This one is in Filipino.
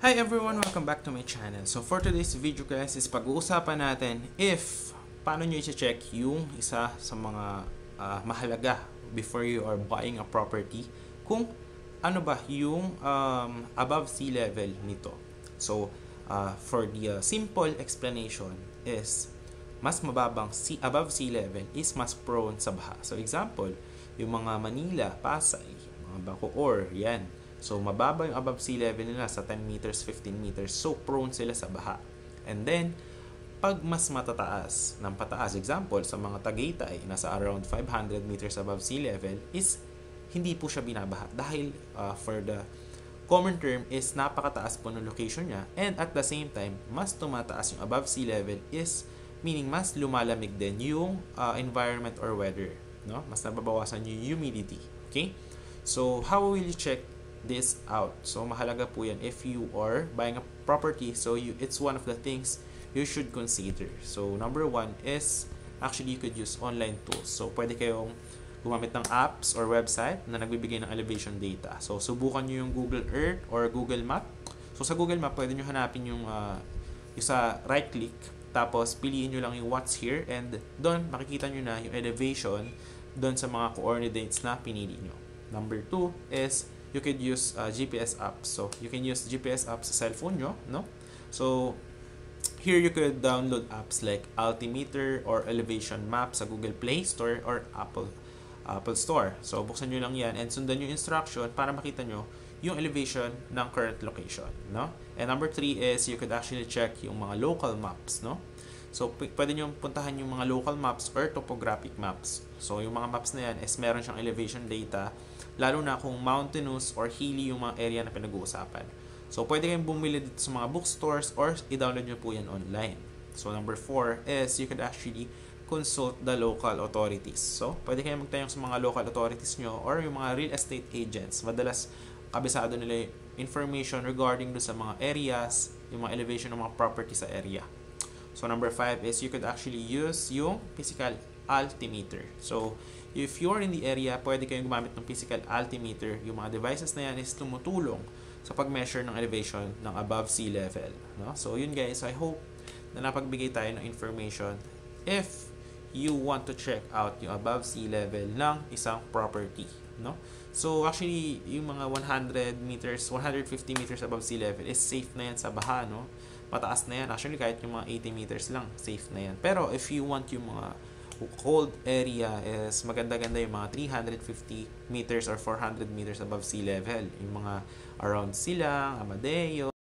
Hi everyone! Welcome back to my channel. So for today's video guys is pag-uusapan natin if paano nyo i-check yung isa sa mga mahalaga before you are buying a property, kung ano ba yung above sea level nito. So for the simple explanation is mas mababang above sea level is mas prone sa baha. So example, yung mga Manila, Pasay, mga Bacoor, yan. So, mababa yung above sea level nila sa 10 meters, 15 meters. So, prone sila sa baha. And then, pag mas matataas ng pataas, example, sa mga Tagaytay, nasa around 500 meters above sea level, is hindi po siya binabaha. Dahil for the common term is napakataas po ng location niya. And at the same time, mas tumataas yung above sea level is meaning mas lumalamig din yung environment or weather. No? Mas nababawasan yung humidity. Okay? So, how will you check this out? So mahalaga po yan if you are buying a property. So it's one of the things you should consider. So number one is actually you could use online tools. So pwede kayong gumamit ng apps or website na nagbibigay ng elevation data. So subukan nyo yung Google Earth or Google Map. So sa Google Map pwede nyo hanapin yung sa right click, tapos piliin nyo lang yung what's here, and doon makikita nyo na yung elevation doon sa mga coordinates na pinili nyo. Number two is you could use GPS apps. So you can use GPS apps sa cellphone nyo, no? So here you could download apps like Altimeter or Elevation Map sa Google Play Store or Apple Store. So buksan nyo lang yan and sundan yung instruction para makita nyo yung elevation ng current location, no? And number three is you could actually check yung mga local maps, no? So pwede nyo puntahan yung mga local maps or topographic maps. So yung mga maps na yan is meron siyang elevation data, lalo na kung mountainous or hilly yung mga area na pinag-uusapan. So pwede kayong bumili dito sa mga bookstores or i-download nyo po yan online. So number 4 is you could actually consult the local authorities. So pwede kayong magtanong sa mga local authorities nyo or yung mga real estate agents. Madalas kabisado nila yung information regarding do sa mga areas, yung mga elevation ng mga property sa area. So number 5 is you could actually use yung physical altimeter. So if you're in the area, pwede kayong gumamit ng physical altimeter. Yung mga devices na yan is tumutulong sa pag-measure ng elevation ng above sea level, no? So yun guys, I hope na napagbigay tayo ng information if you want to check out yung above sea level ng isang property, no? So actually yung mga 100 meters, 150 meters above sea level is safe na yan sa baha, no? Mataas na yan. Actually kahit yung mga 80 meters lang, safe na yan. Pero if you want yung mga cold area, is maganda-ganda yung mga 350 meters or 400 meters above sea level. Yung mga around Silang, Amadeo,